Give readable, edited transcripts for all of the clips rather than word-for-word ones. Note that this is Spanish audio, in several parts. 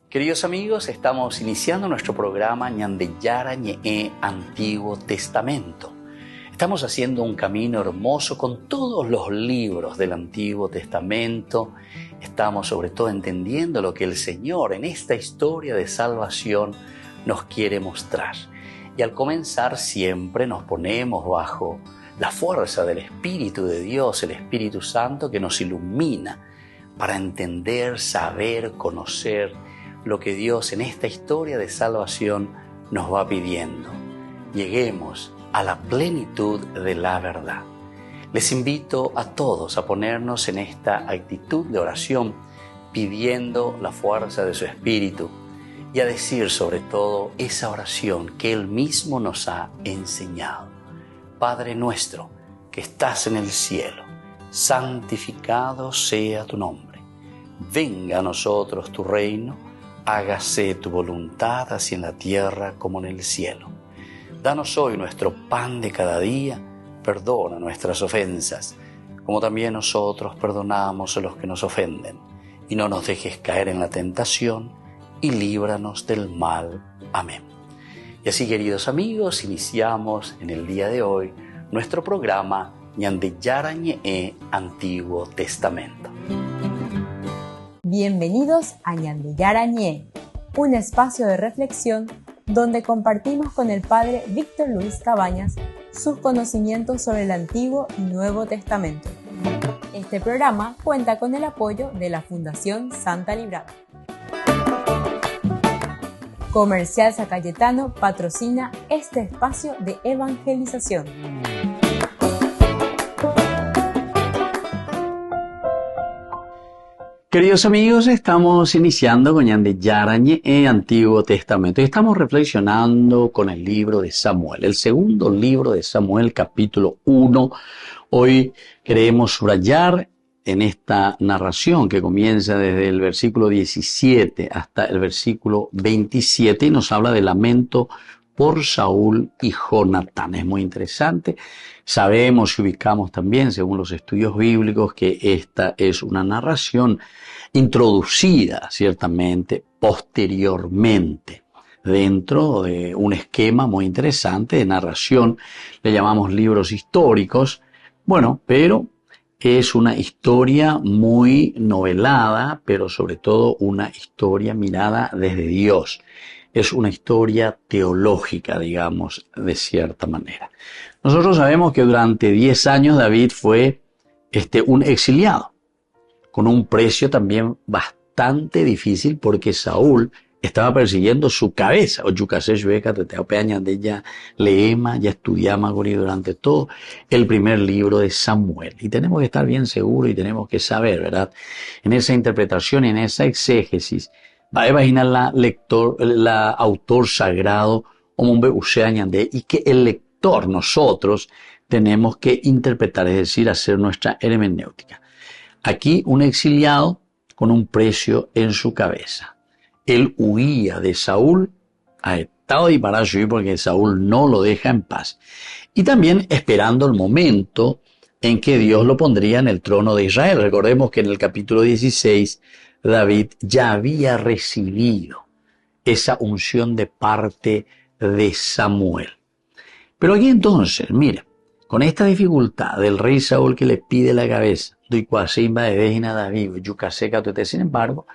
Queridos amigos, estamos iniciando nuestro programa Ñandeyara Ñe'e Antiguo Testamento. Estamos haciendo un camino hermoso con todos los libros del Antiguo Testamento. Estamos sobre todo entendiendo lo que el Señor en esta historia de salvación nos quiere mostrar. Y al comenzar siempre nos ponemos bajo la fuerza del Espíritu de Dios, el Espíritu Santo que nos ilumina para entender, saber, conocer lo que Dios en esta historia de salvación nos va pidiendo. Lleguemos a la plenitud de la verdad. Les invito a todos a ponernos en esta actitud de oración, pidiendo la fuerza de su Espíritu y a decir sobre todo esa oración que Él mismo nos ha enseñado. Padre nuestro, que estás en el cielo, santificado sea tu nombre. Venga a nosotros tu reino, hágase tu voluntad así en la tierra como en el cielo. Danos hoy nuestro pan de cada día, perdona nuestras ofensas, como también nosotros perdonamos a los que nos ofenden. Y no nos dejes caer en la tentación, y líbranos del mal. Amén. Y así, queridos amigos, iniciamos en el día de hoy nuestro programa Ñandeyara Ñe'e Antiguo Testamento. Bienvenidos a Ñandeyara Ñe'e, un espacio de reflexión donde compartimos con el Padre Víctor Luis Cabañas sus conocimientos sobre el Antiguo y Nuevo Testamento. Este programa cuenta con el apoyo de la Fundación Santa Librada. Comercial San Cayetano patrocina este espacio de evangelización. Queridos amigos, estamos iniciando con Ñandeyara Ñe'e Antiguo Testamento y estamos reflexionando con el libro de Samuel, el segundo libro de Samuel, capítulo 1. Hoy queremos subrayar en esta narración que comienza desde el versículo 17 hasta el versículo 27 y nos habla de lamento por Saúl y Jonatán. Es muy interesante. Sabemos y ubicamos también, según los estudios bíblicos, que esta es una narración introducida, ciertamente, posteriormente, dentro de un esquema muy interesante de narración. Le llamamos libros históricos. Bueno, pero es una historia muy novelada, pero sobre todo una historia mirada desde Dios. Es una historia teológica, digamos, de cierta manera. Nosotros sabemos que durante 10 años David fue un exiliado, con un precio también bastante difícil porque Saúl estaba persiguiendo su cabeza. Ya estudiamos durante todo el primer libro de Samuel. Y tenemos que estar bien seguros y tenemos que saber, ¿verdad? En esa interpretación, en esa exégesis, va a imaginar la autor sagrado y que el lector, nosotros, tenemos que interpretar, es decir, hacer nuestra hermenéutica. Aquí un exiliado con un precio en su cabeza. Él huía de Saúl a estado de Parashí porque Saúl no lo deja en paz. Y también esperando el momento en que Dios lo pondría en el trono de Israel. Recordemos que en el capítulo 16 David ya había recibido esa unción de parte de Samuel. Pero aquí entonces, mire, con esta dificultad del rey Saúl que le pide la cabeza, sin embargo,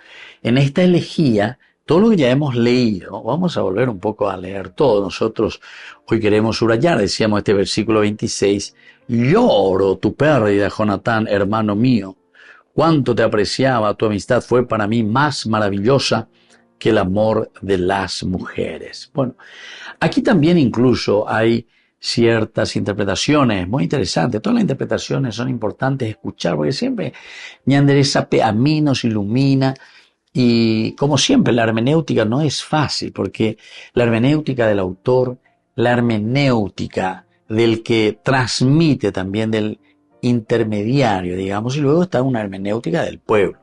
en esta elegía, todo lo que ya hemos leído, vamos a volver un poco a leer todo. Nosotros hoy queremos subrayar, decíamos este versículo 26, lloro tu pérdida, Jonatán, hermano mío. Cuánto te apreciaba, tu amistad fue para mí más maravillosa que el amor de las mujeres. Bueno, aquí también incluso hay ciertas interpretaciones muy interesantes. Todas las interpretaciones son importantes escuchar porque siempre Ñanderesape a mí nos ilumina y como siempre la hermenéutica no es fácil porque la hermenéutica del autor, la hermenéutica del que transmite también del intermediario, digamos, y luego está una hermenéutica del pueblo.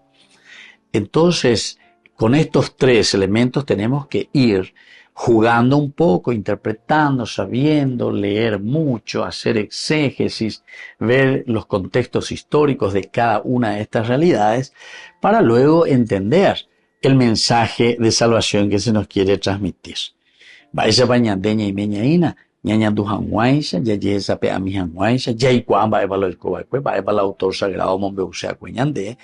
Entonces, con estos tres elementos tenemos que ir jugando un poco, interpretando, sabiendo, leer mucho, hacer exégesis, ver los contextos históricos de cada una de estas realidades para luego entender el mensaje de salvación que se nos quiere transmitir. Vaya bañandeña y meñaína, ñaña du hanguaisha, ya yesa pe a mi hanguaisha, ya y cuan va el cobaque, va el autor sagrado monbeusea cueñande,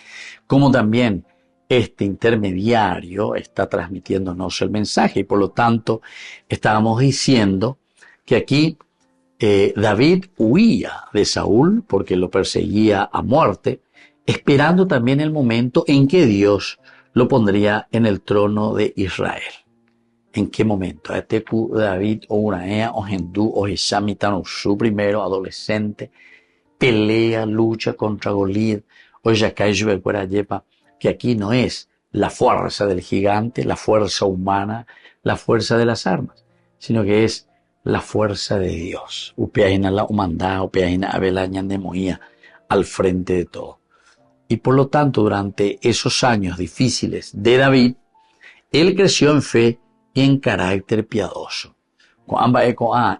como también este intermediario está transmitiéndonos el mensaje, y por lo tanto estábamos diciendo que aquí David huía de Saúl porque lo perseguía a muerte, esperando también el momento en que Dios lo pondría en el trono de Israel. ¿En qué momento? David o Uraea o Gendú o Hisham, su primero adolescente, pelea, lucha contra Goliat o Yakai Yepa, que aquí no es la fuerza del gigante, la fuerza humana, la fuerza de las armas, sino que es la fuerza de Dios. Upeaina la humandad, upeaina abelaña de Moía, al frente de todo. Y por lo tanto, durante esos años difíciles de David, él creció en fe y en carácter piadoso.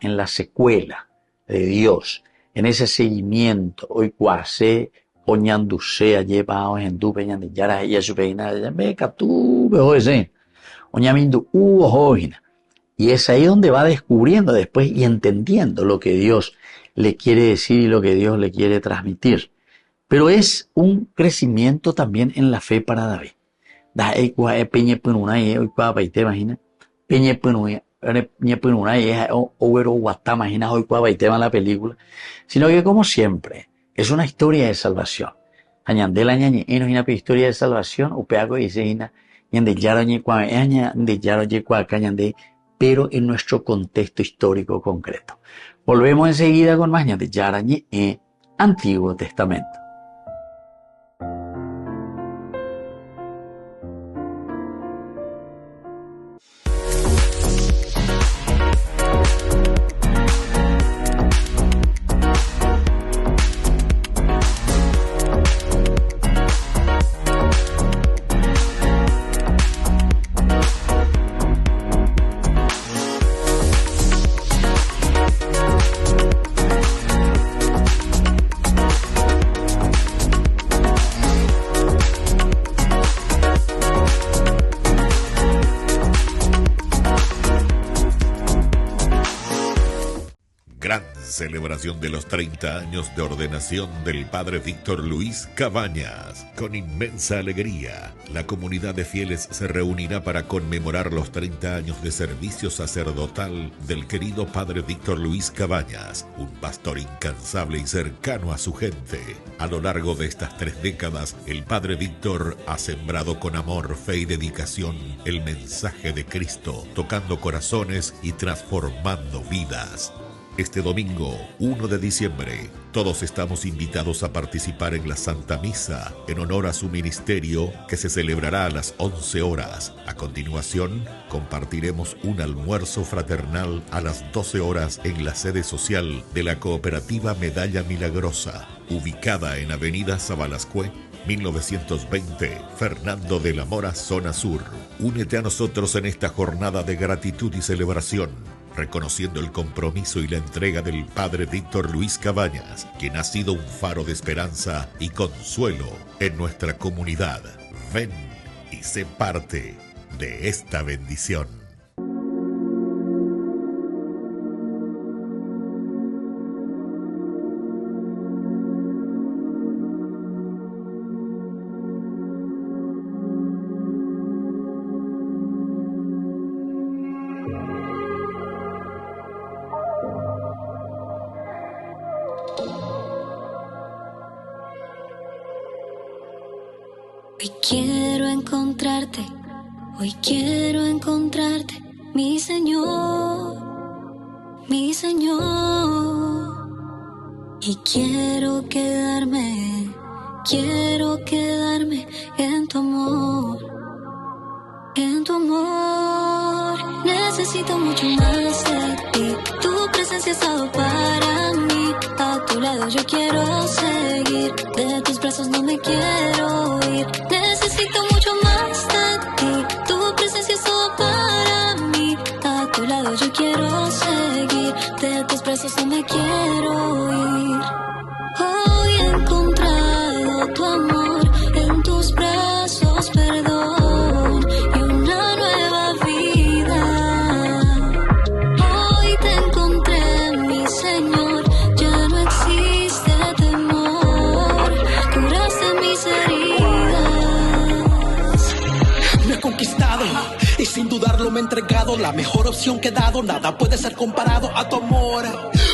En la secuela de Dios, en ese seguimiento, hoy cuase, oñandusea, lleva, oñandú, peñandillara, y ayupeina, beca, tú, bejoese, oñamindu, ojina. Y es ahí donde va descubriendo después y entendiendo lo que Dios le quiere decir y lo que Dios le quiere transmitir. Pero es un crecimiento también en la fe para David. La película, sino que como siempre es una historia de salvación. Añandela ñañe es una historia de salvación, upeago dice ina, ñande yaro ñe cua ña de yaro ye cua cañande, pero en nuestro contexto histórico concreto. Volvemos enseguida con más ñande yara ñe Antiguo Testamento. Celebración de los 30 años de ordenación del Padre Víctor Luis Cabañas. Con inmensa alegría, la comunidad de fieles se reunirá para conmemorar los 30 años de servicio sacerdotal del querido Padre Víctor Luis Cabañas, un pastor incansable y cercano a su gente. A lo largo de estas 3 décadas, el Padre Víctor ha sembrado con amor, fe y dedicación el mensaje de Cristo, tocando corazones y transformando vidas. Este domingo, 1 de diciembre, todos estamos invitados a participar en la Santa Misa en honor a su ministerio, que se celebrará a las 11 horas. A continuación, compartiremos un almuerzo fraternal a las 12 horas en la sede social de la Cooperativa Medalla Milagrosa, ubicada en Avenida Sabalascue, 1920, Fernando de la Mora, zona sur. Únete a nosotros en esta jornada de gratitud y celebración, reconociendo el compromiso y la entrega del Padre Víctor Luis Cabañas, quien ha sido un faro de esperanza y consuelo en nuestra comunidad. Ven y sé parte de esta bendición. Hoy quiero encontrarte, mi Señor, y quiero quedarme en tu amor, necesito mucho más de ti, tu presencia ha estado para mí, a tu lado yo quiero seguir, de tus brazos no me quiero ir, necesito mucho más de ti, tu presencia es todo para mí, a tu lado yo quiero seguir, de tus brazos no me quiero ir. Hoy he encontrado tu amor, en tus brazos perdón, amado y sin dudarlo me he entregado. La mejor opción que he dado, nada puede ser comparado a tu amor.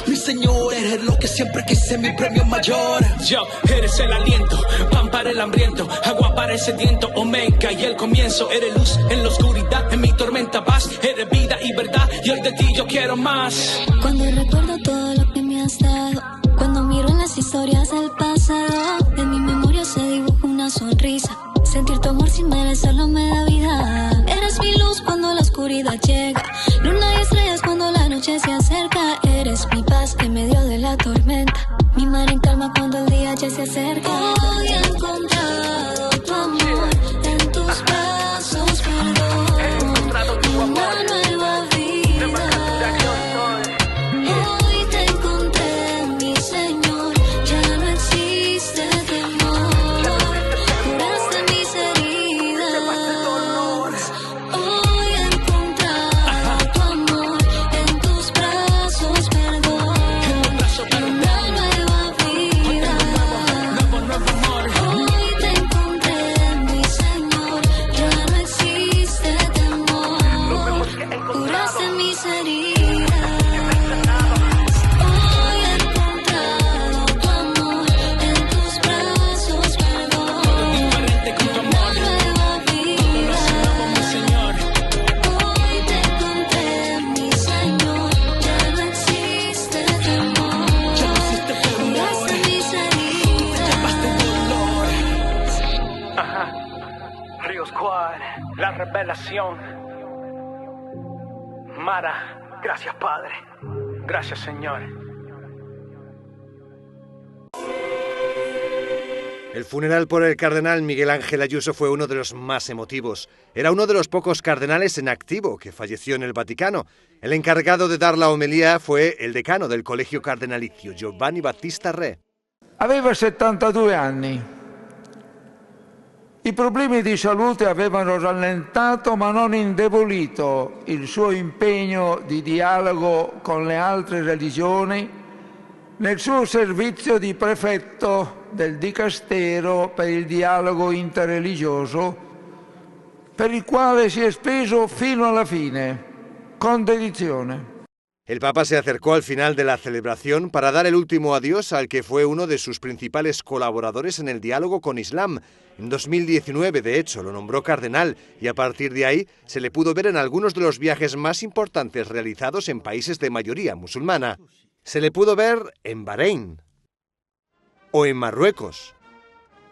Mi Señor, eres lo que siempre quise, mi premio mayor. Yo, eres el aliento, pan para el hambriento, agua para el sediento, omega y el comienzo. Eres luz en la oscuridad, en mi tormenta paz. Eres vida y verdad, y hoy de ti yo quiero más. Cuando recuerdo todo lo que me has dado, cuando miro en las historias del pasado, en mi memoria se dibuja una sonrisa. Sentir tu amor sin merecerlo me da vida. Eres mi luz cuando la oscuridad llega, luna y estrellas cuando la noche se acerca. Eres mi paz en medio de la tormenta, mi mar en calma cuando el día ya se acerca. Hoy he encontrado tu amor en tus brazos, perdón. He encontrado tu amor. Una nueva vida. Hoy te encontré, mi Señor, ya no existe temor. Curaste mis heridas. Hoy he encontrado tu amor en tus brazos, perdón. Una nueva vida. Hoy te encontré, mi Señor, ya no existe temor. Curaste mis heridas. Hoy he encontrado tu amor en tus brazos, perdón. Diferente con tu amor, Una nueva vida. mi Señor. Hoy te encontré, mi Señor, ya no existe temor. Curaste mis heridas. Ajá. Río Squad, la revelación. Mara, gracias Padre, gracias Señor. El funeral por el cardenal Miguel Ángel Ayuso fue uno de los más emotivos. Era uno de los pocos cardenales en activo que falleció en el Vaticano. El encargado de dar la homilía fue el decano del Colegio Cardenalicio, Giovanni Battista Re. Aveva 72 anni. I problemi di salute avevano rallentato ma non indebolito il suo impegno di dialogo con le altre religioni nel suo servizio di prefetto del Dicastero per il dialogo interreligioso, per il quale si è speso fino alla fine, con dedizione. El Papa se acercó al final de la celebración para dar el último adiós al que fue uno de sus principales colaboradores en el diálogo con Islam. En 2019, de hecho, lo nombró cardenal y a partir de ahí se le pudo ver en algunos de los viajes más importantes realizados en países de mayoría musulmana. Se le pudo ver en Bahrein o en Marruecos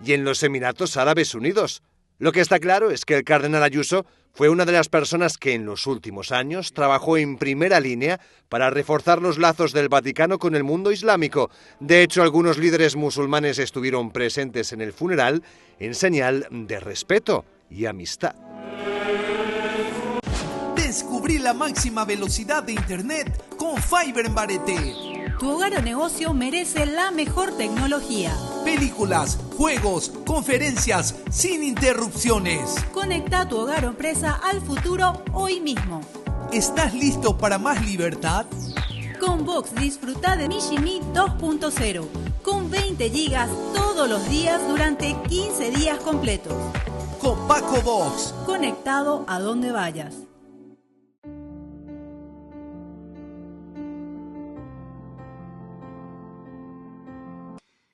y en los Emiratos Árabes Unidos. Lo que está claro es que el cardenal Ayuso fue una de las personas que en los últimos años trabajó en primera línea para reforzar los lazos del Vaticano con el mundo islámico. De hecho, algunos líderes musulmanes estuvieron presentes en el funeral en señal de respeto y amistad. Descubrí la máxima velocidad de Internet con Fiber en Barete. Tu hogar o negocio merece la mejor tecnología. Películas, juegos, conferencias, sin interrupciones. Conecta tu hogar o empresa al futuro hoy mismo. ¿Estás listo para más libertad? Con Vox disfruta de Mishimi 2.0 con 20 gigas todos los días durante 15 días completos. Con Paco Vox. Conectado a donde vayas.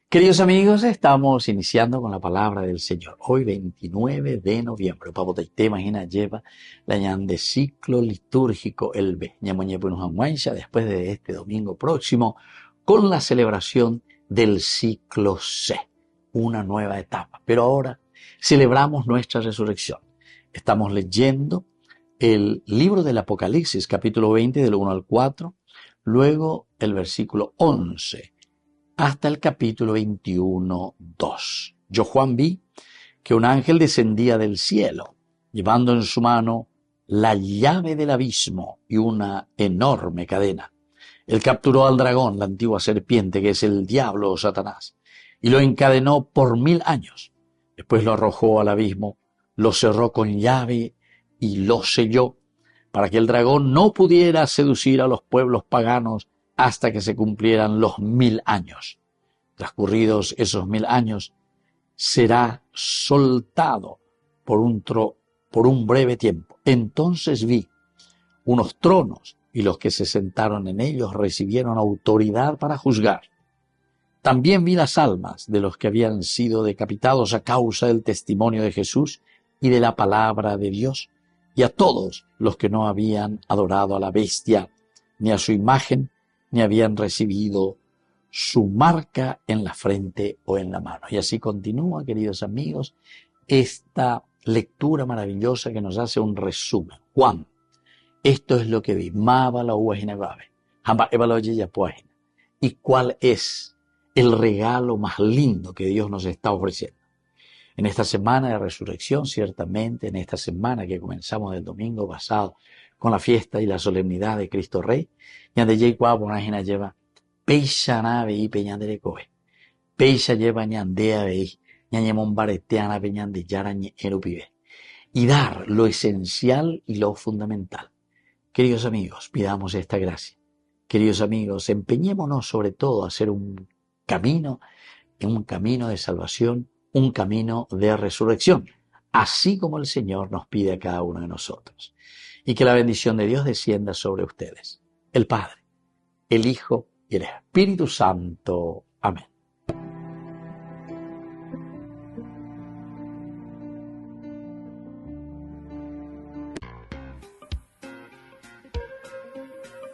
Queridos amigos, estamos iniciando con la palabra del Señor. Hoy 29 de noviembre. Pabo Teitema Gina lleva la ñan de ciclo litúrgico el B. Después de este domingo próximo, con la celebración del ciclo C. Una nueva etapa. Pero ahora celebramos nuestra resurrección. Estamos leyendo el libro del Apocalipsis, capítulo 20, del 1 al 4, luego el versículo 11. Hasta el capítulo 21, 2. Yo, Juan, vi que un ángel descendía del cielo, llevando en su mano la llave del abismo y una enorme cadena. Él capturó al dragón, la antigua serpiente, que es el diablo o Satanás, y lo encadenó por 1000 años. Después lo arrojó al abismo, lo cerró con llave y lo selló, para que el dragón no pudiera seducir a los pueblos paganos hasta que se cumplieran los 1000 años. Transcurridos esos 1000 años, será soltado por un por un breve tiempo. Entonces vi unos tronos y los que se sentaron en ellos recibieron autoridad para juzgar. También vi las almas de los que habían sido decapitados a causa del testimonio de Jesús y de la palabra de Dios, y a todos los que no habían adorado a la bestia, ni a su imagen, ni habían recibido su marca en la frente o en la mano. Y así continúa, queridos amigos, esta lectura maravillosa que nos hace un resumen. Juan, esto es lo que vi. ¿Y cuál es el regalo más lindo que Dios nos está ofreciendo? En esta semana de resurrección, ciertamente, en esta semana que comenzamos del domingo pasado con la fiesta y la solemnidad de Cristo Rey, lleva Peisha nave y peñandere coe. Peisha lleva ñandea veis, ñañemon bareteana peñande yarañe erupive. Y dar lo esencial y lo fundamental. Queridos amigos, pidamos esta gracia. Queridos amigos, empeñémonos sobre todo a hacer un camino de salvación, un camino de resurrección, así como el Señor nos pide a cada uno de nosotros. Y que la bendición de Dios descienda sobre ustedes, el Padre, el Hijo y el Espíritu Santo. Amén.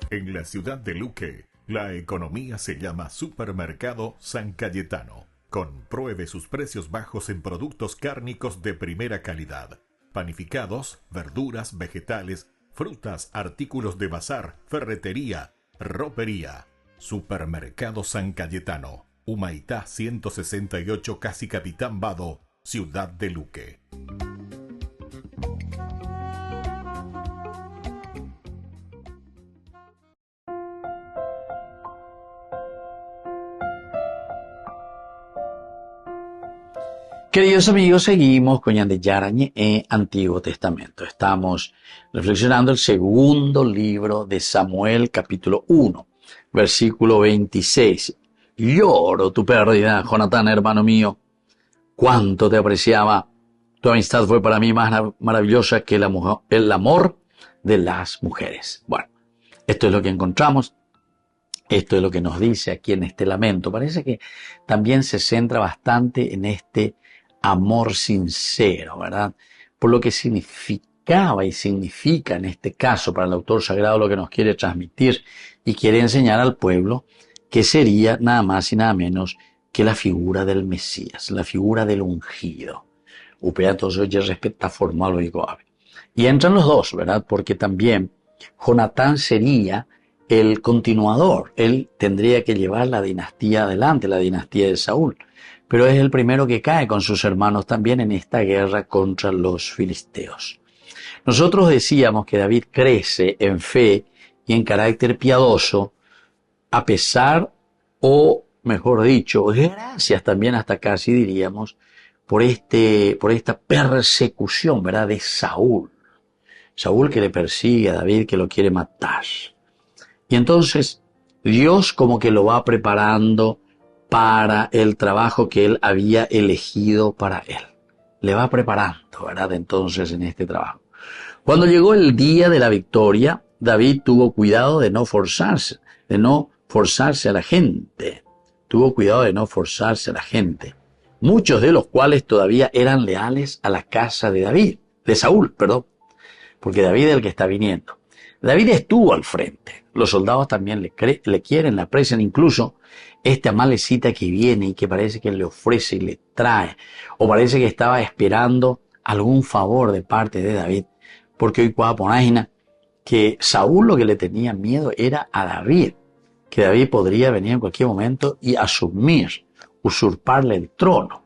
En la ciudad de Luque, la economía se llama Supermercado San Cayetano. Compruebe sus precios bajos en productos cárnicos de primera calidad. Panificados, verduras, vegetales, frutas, artículos de bazar, ferretería, ropería. Supermercado San Cayetano, Humaitá 168, Casi Capitán Vado, Ciudad de Luque. Queridos amigos, seguimos con Yarañe Antiguo Testamento. Estamos reflexionando el segundo libro de Samuel, capítulo 1, versículo 26. Lloro tu pérdida, Jonatán, hermano mío. Cuánto te apreciaba. Tu amistad fue para mí más maravillosa que el amor de las mujeres. Bueno, esto es lo que encontramos. Esto es lo que nos dice aquí en este lamento. Parece que también se centra bastante en este amor sincero, ¿verdad? Por lo que significaba y significa en este caso para el autor sagrado lo que nos quiere transmitir y quiere enseñar al pueblo, que sería nada más y nada menos que la figura del Mesías, la figura del ungido. Y entran los dos, ¿verdad? Porque también Jonatán sería el continuador. Él tendría que llevar la dinastía adelante, la dinastía de Saúl. Pero es el primero que cae con sus hermanos también en esta guerra contra los filisteos. Nosotros decíamos que David crece en fe y en carácter piadoso, a pesar, o mejor dicho, gracias también hasta casi diríamos, por esta persecución, ¿verdad?, de Saúl. Saúl que le persigue a David, que lo quiere matar. Y entonces Dios como que lo va preparando para el trabajo que él había elegido para él. Le va preparando, ¿verdad?, entonces en este trabajo. Cuando llegó el día de la victoria, David tuvo cuidado de no forzarse a la gente. Tuvo cuidado de no forzarse a la gente. Muchos de los cuales todavía eran leales a la casa de Saúl, porque David es el que está viniendo. David estuvo al frente. Los soldados también le quieren, le aprecian, incluso este amalecita que viene y que parece que le ofrece y le trae, o parece que estaba esperando algún favor de parte de David, porque hoy cuaponágina que Saúl lo que le tenía miedo era a David, que David podría venir en cualquier momento y usurparle el trono.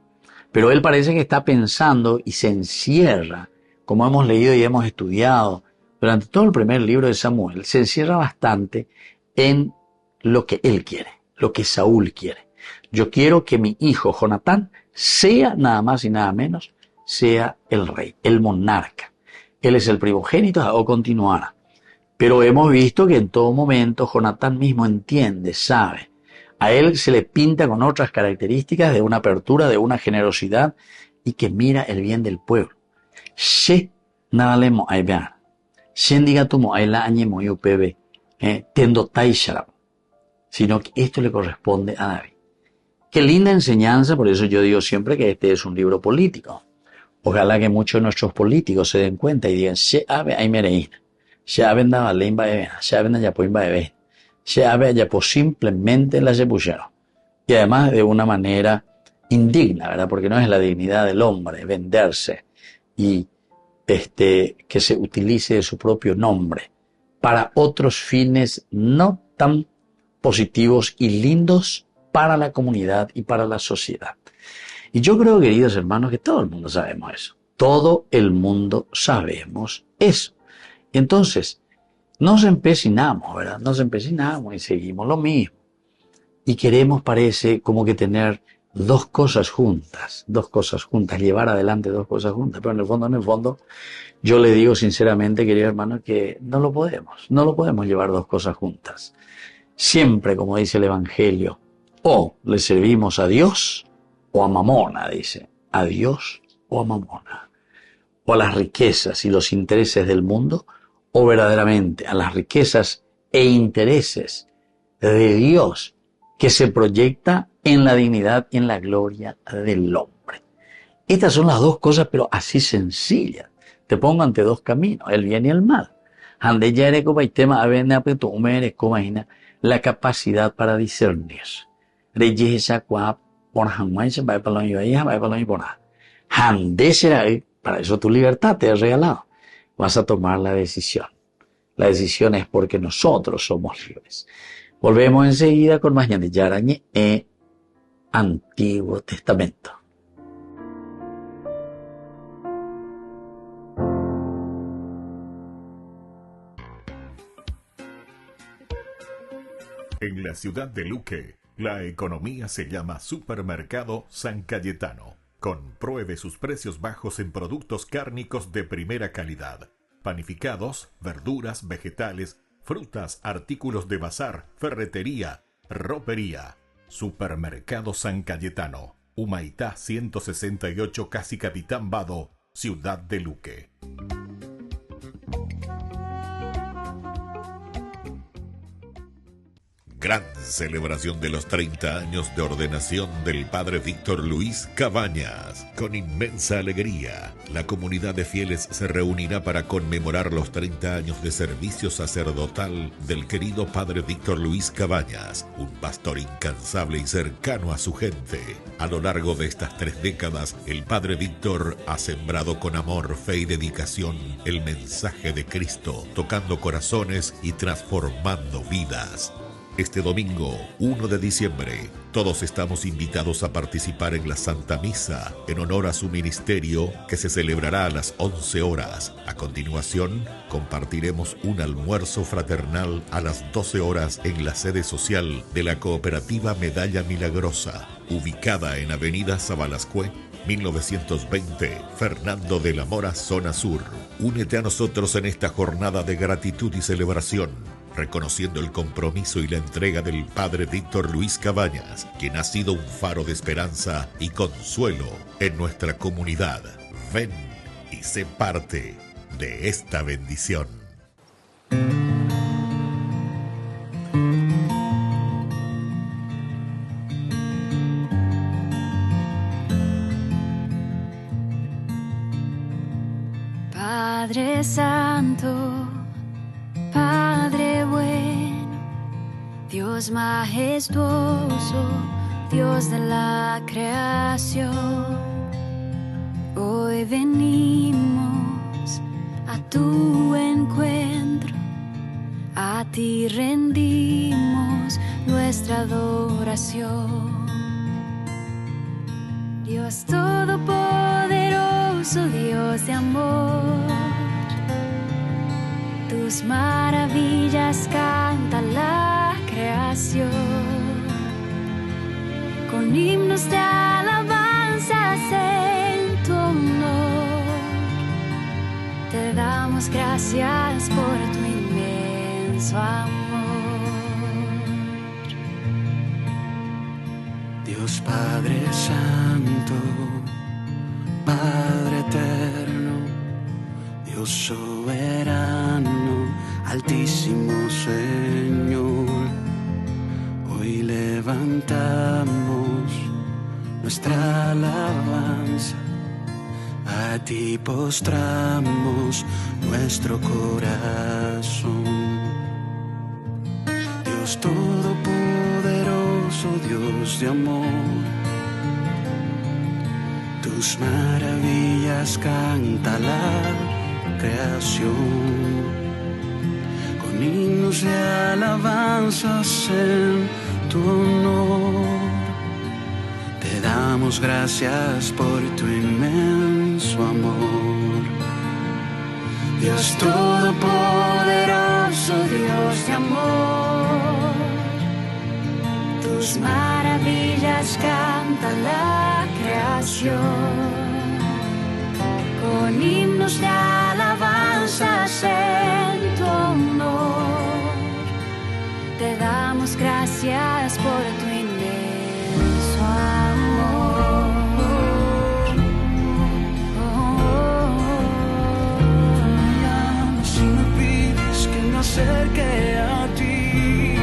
Pero él parece que está pensando y se encierra, como hemos leído y hemos estudiado durante todo el primer libro de Samuel, se encierra bastante en lo que él quiere, lo que Saúl quiere. Yo quiero que mi hijo Jonatán sea nada más y nada menos, sea el rey, el monarca. Él es el primogénito o continuará. Pero hemos visto que en todo momento Jonatán mismo entiende, sabe. A él se le pinta con otras características de una apertura, de una generosidad y que mira el bien del pueblo. nada le mo ay vean. Shendiga tu mo ay la añe mo yo pebe, tendo taisharab. Sino que esto le corresponde a David. Qué linda enseñanza, por eso yo digo siempre que este es un libro político. Ojalá que muchos de nuestros políticos se den cuenta y digan, she ave ay merein, she ave andaba limba de vena, she ave ya poimba de vena, she ave ya pues simplemente la se pusieron. Y además de una manera indigna, ¿verdad? Porque no es la dignidad del hombre venderse y que se utilice su propio nombre para otros fines no tan positivos y lindos para la comunidad y para la sociedad. Y yo creo, queridos hermanos, que todo el mundo sabemos eso. Todo el mundo sabemos eso. Y entonces, nos empecinamos, ¿verdad? Nos empecinamos y seguimos lo mismo. Y queremos, parece, como que tener dos cosas juntas, llevar adelante dos cosas juntas. Pero en el fondo, yo le digo sinceramente, queridos hermanos, que no lo podemos llevar dos cosas juntas. Siempre, como dice el Evangelio, o le servimos a Dios o a Mamona, dice, a Dios o a Mamona, o a las riquezas y los intereses del mundo, o verdaderamente a las riquezas e intereses de Dios que se proyecta en la dignidad y en la gloria del hombre. Estas son las dos cosas, pero así sencillas. Te pongo ante dos caminos, el bien y el mal. La capacidad para discernir. Para eso tu libertad te ha regalado. Vas a tomar la decisión. La decisión es porque nosotros somos libres. Volvemos enseguida con más Ñan de Yarañe e Antiguo Testamento. En la ciudad de Luque, la economía se llama Supermercado San Cayetano. Compruebe sus precios bajos en productos cárnicos de primera calidad. Panificados, verduras, vegetales, frutas, artículos de bazar, ferretería, ropería. Supermercado San Cayetano, Humaitá 168, Casi Capitán Vado, ciudad de Luque. Gran celebración de los 30 años de ordenación del Padre Víctor Luis Cabañas. Con inmensa alegría, la comunidad de fieles se reunirá para conmemorar los 30 años de servicio sacerdotal del querido Padre Víctor Luis Cabañas, un pastor incansable y cercano a su gente. A lo largo de estas 3 décadas, el Padre Víctor ha sembrado con amor, fe y dedicación el mensaje de Cristo, tocando corazones y transformando vidas. Este domingo, 1 de diciembre, todos estamos invitados a participar en la Santa Misa en honor a su ministerio, que se celebrará a las 11 horas. A continuación, compartiremos un almuerzo fraternal a las 12 horas en la sede social de la Cooperativa Medalla Milagrosa, ubicada en Avenida Sabalascue, 1920, Fernando de la Mora, zona sur. Únete a nosotros en esta jornada de gratitud y celebración, reconociendo el compromiso y la entrega del Padre Víctor Luis Cabañas, quien ha sido un faro de esperanza y consuelo en nuestra comunidad. Ven y sé parte de esta bendición. Padre Santo, Padre bueno, Dios majestuoso, Dios de la creación, hoy venimos a tu encuentro, a ti rendimos nuestra adoración. Dios todopoderoso, Dios de amor, tus maravillas canta la creación, con himnos de alabanzas en tu honor, te damos gracias por tu inmenso amor. Dios Padre Santo, Padre Eterno, Dios soberano, altísimo Señor, hoy levantamos nuestra alabanza, a ti postramos nuestro corazón. Dios todopoderoso, Dios de amor, tus maravillas canta la creación, con himnos de alabanzas en tu honor. Te damos gracias por tu inmenso amor. Dios todopoderoso, Dios de amor, tus maravillas canta la creación, con himnos de alabanzas en tu honor. Te damos gracias por tu inmenso amor. Si me pides que me acerque a ti,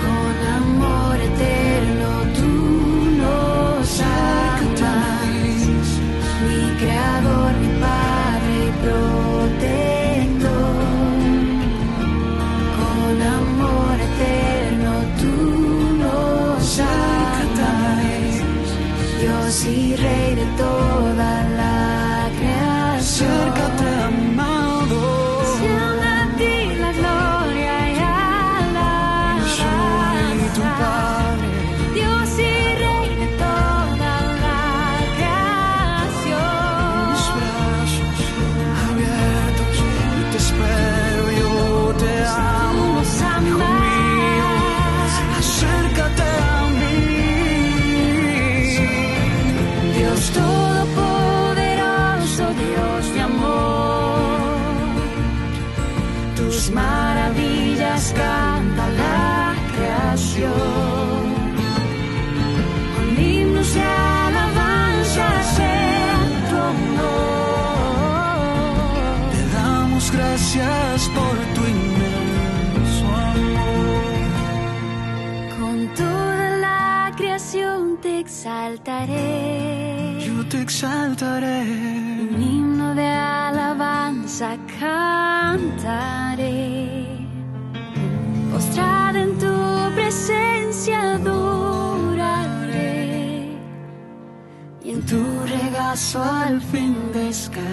con amor eterno tú nos amas, mi creador, mi padre y protector. Con amor eterno tú nos amas, Dios y Rey de toda la creación. Acércate, amado, siendo a ti la gloria y alabanza. Soy tu Padre, Dios y Rey de toda la creación. Mis brazos abiertos, yo te espero, yo te amo. Hijo mío, acércate a mí. Dios todopoderoso, Dios de amor, tus maravillas canta la creación, con himnos de alabanzas en tu honor. Te damos gracias por tu inmenso amor. Con toda la creación te exaltaré, yo te exaltaré, un himno de alabanza cantaré. Postrada en tu presencia adoraré, y en tu regazo al fin descansaré.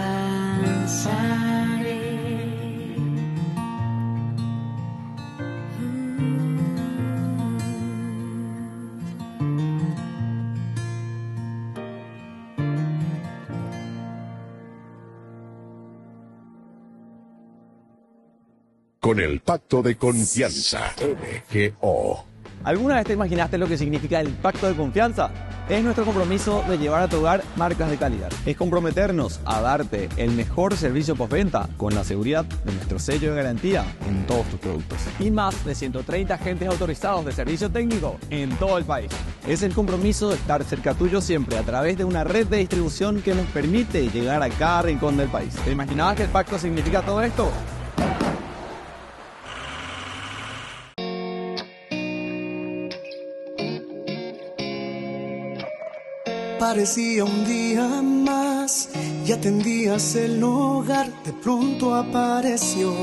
Con el Pacto de Confianza, MGO. ¿Alguna vez te imaginaste lo que significa el Pacto de Confianza? Es nuestro compromiso de llevar a tu hogar marcas de calidad. Es comprometernos a darte el mejor servicio postventa con la seguridad de nuestro sello de garantía en todos tus productos. Y más de 130 agentes autorizados de servicio técnico en todo el país. Es el compromiso de estar cerca tuyo siempre a través de una red de distribución que nos permite llegar a cada rincón del país. ¿Te imaginabas que el pacto significa todo esto? Parecía un día más y atendías el hogar. De pronto apareció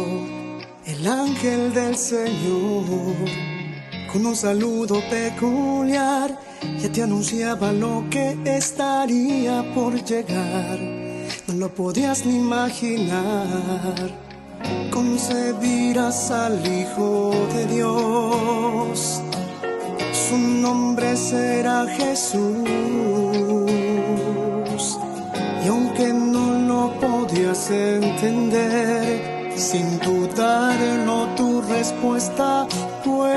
el ángel del Señor con un saludo peculiar. Ya te anunciaba lo que estaría por llegar. No lo podías ni imaginar. Concebirás al Hijo de Dios. Su nombre será Jesús. Y aunque no lo podías entender, sin dudarlo tu respuesta fue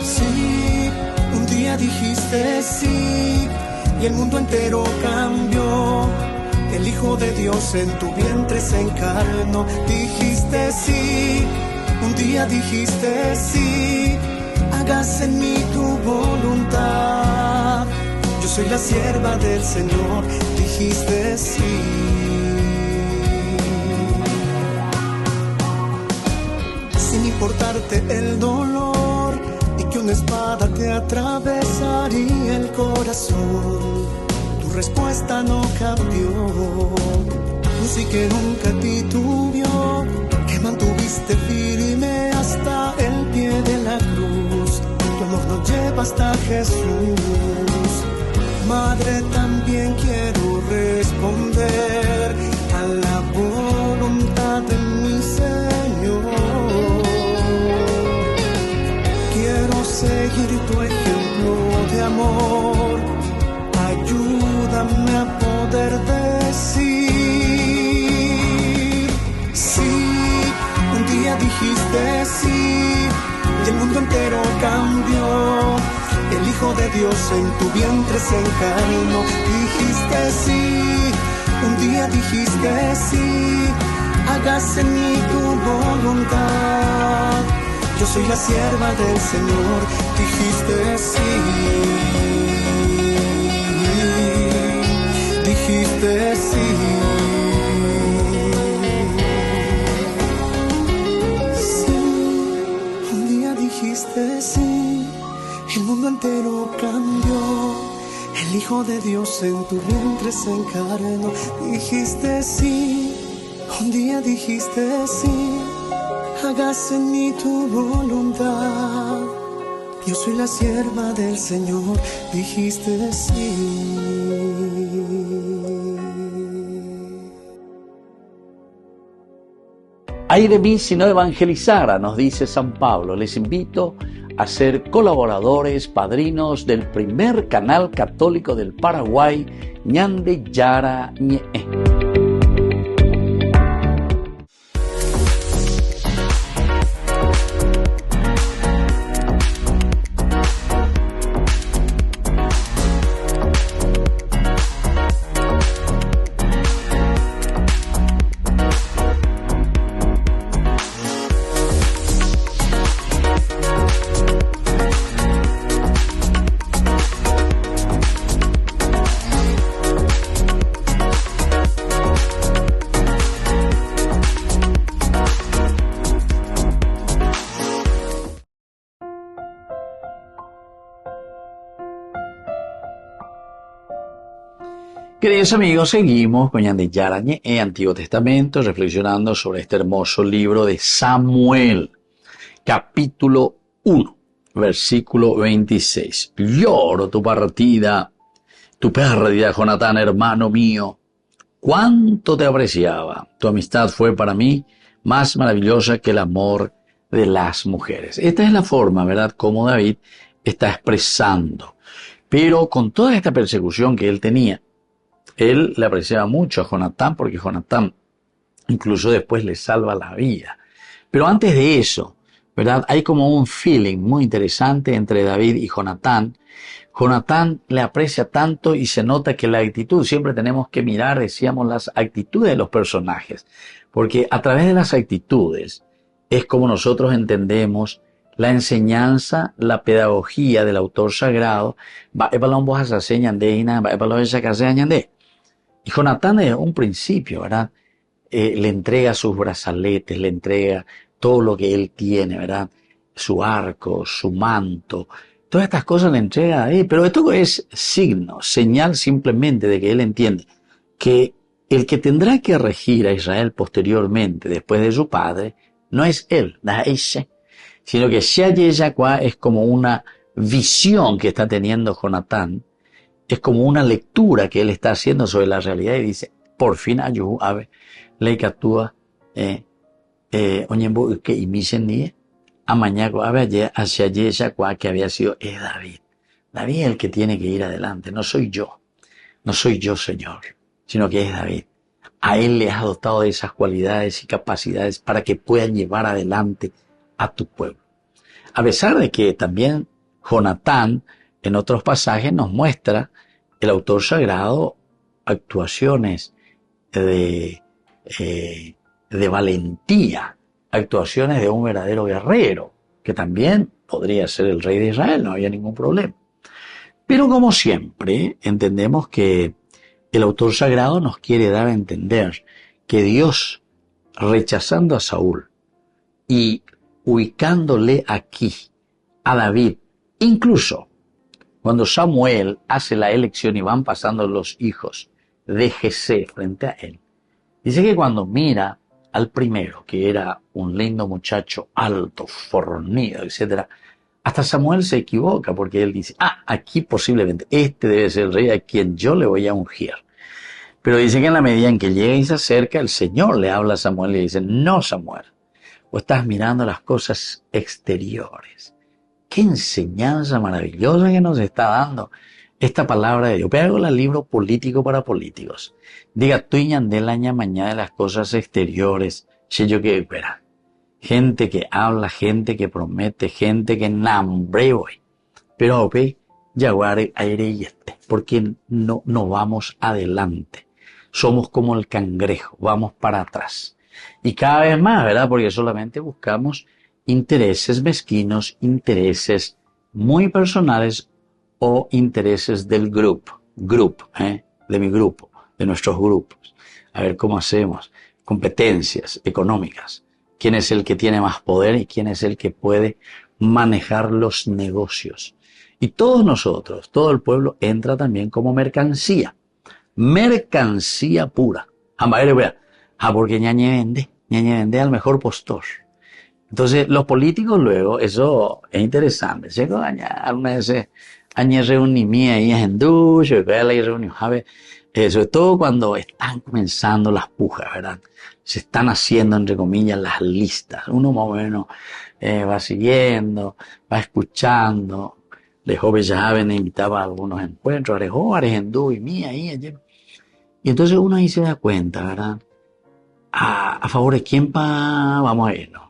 sí. Un día dijiste sí y el mundo entero cambió. El Hijo de Dios en tu vientre se encarnó. Dijiste sí, un día dijiste sí. Hágase en mí tu voluntad. Yo soy la sierva del Señor, dijiste sí. Sin importarte el dolor y que una espada te atravesaría el corazón, tu respuesta no cambió. Luz y que nunca titubeó, que mantuviste firme hasta el pie de la cruz. Tu amor nos lleva hasta Jesús. Madre, también quiero responder a la voluntad de mi Señor. Quiero seguir tu ejemplo de amor. Ayúdame a poder decir sí. Un día dijiste sí y el mundo entero cambió. El Hijo de Dios en tu vientre se encarnó. Dijiste sí, un día dijiste sí, hágase en mí tu voluntad. Yo soy la sierva del Señor, dijiste sí. Dijiste sí. Sí, un día dijiste sí. El mundo entero cambió, el Hijo de Dios en tu vientre se encarnó. Dijiste sí, un día dijiste sí, hágase en mí tu voluntad. Yo soy la sierva del Señor, dijiste sí. Ay de mí si no evangelizara, nos dice San Pablo. Les invito a ser colaboradores, padrinos del primer canal católico del Paraguay, Ñande Yara Ñe'e. Queridos amigos, seguimos con Ñande Yara Ñe'e, Antiguo Testamento, reflexionando sobre este hermoso libro de Samuel, capítulo 1, versículo 26. Lloro tu partida, Jonatán, hermano mío. Cuánto te apreciaba. Tu amistad fue para mí más maravillosa que el amor de las mujeres. Esta es la forma, ¿verdad?, como David está expresando. Pero con toda esta persecución que él tenía, él le apreciaba mucho a Jonatán, porque Jonatán incluso después le salva la vida. Pero antes de eso, ¿verdad?, hay como un feeling muy interesante entre David y Jonatán. Jonatán le aprecia tanto y se nota que la actitud, siempre tenemos que mirar, decíamos, las actitudes de los personajes, porque a través de las actitudes es como nosotros entendemos la enseñanza, la pedagogía del autor sagrado. Y Jonatán desde un principio, ¿verdad?, le entrega sus brazaletes, le entrega todo lo que él tiene, ¿verdad?, su arco, su manto, todas estas cosas le entrega a él. Pero esto es signo, señal simplemente de que él entiende que el que tendrá que regir a Israel posteriormente, después de su padre, no es él, sino que Shayeyakwa es como una visión que está teniendo Jonatán. Es como una lectura que él está haciendo sobre la realidad y dice, por fin ayuhu ave leikatúa oñembu que imisen nie amañaco ave hacia Yeshua, que había sido David. David es el que tiene que ir adelante, no soy yo, Señor, sino que es David. A él le has dotado de esas cualidades y capacidades para que puedan llevar adelante a tu pueblo. A pesar de que también Jonatán en otros pasajes nos muestra el autor sagrado actuaciones de valentía, actuaciones de un verdadero guerrero, que también podría ser el rey de Israel, no había ningún problema. Pero como siempre, entendemos que el autor sagrado nos quiere dar a entender que Dios, rechazando a Saúl y ubicándole aquí a David, incluso cuando Samuel hace la elección y van pasando los hijos de Jesé frente a él, dice que cuando mira al primero, que era un lindo muchacho, alto, fornido, etc., hasta Samuel se equivoca porque él dice, aquí posiblemente este debe ser el rey a quien yo le voy a ungir. Pero dice que en la medida en que llega y se acerca, el Señor le habla a Samuel y le dice, no, Samuel, vos estás mirando las cosas exteriores. Qué enseñanza maravillosa que nos está dando esta palabra de Dios. Pero hago el libro político para políticos. Diga, tú ñandé la mañana de las cosas exteriores. Si yo que espera. Gente que habla, gente que promete, gente que nambre hoy. Pero yaguare aire y porque no vamos adelante. Somos como el cangrejo, vamos para atrás. Y cada vez más, ¿verdad? Porque solamente buscamos intereses mezquinos, intereses muy personales o intereses del grupo, de mi grupo, de nuestros grupos. A ver cómo hacemos, competencias económicas. ¿Quién es el que tiene más poder y quién es el que puede manejar los negocios? Y todos nosotros, todo el pueblo entra también como mercancía. Mercancía pura. Porque ñañe vende al mejor postor. Entonces, los políticos luego, eso es interesante. Llego a alguna vez añe reunimí ahí en Ducho, sobre todo cuando están comenzando las pujas, ¿verdad? Se están haciendo, entre comillas, las listas. Uno más o menos va siguiendo, va escuchando. Les jóvenes ya ven, invitaba a algunos encuentros, Arejo, Arejendú y mía ahí ayer. Y entonces uno ahí se da cuenta, ¿verdad? A favor de quién vamos a irnos.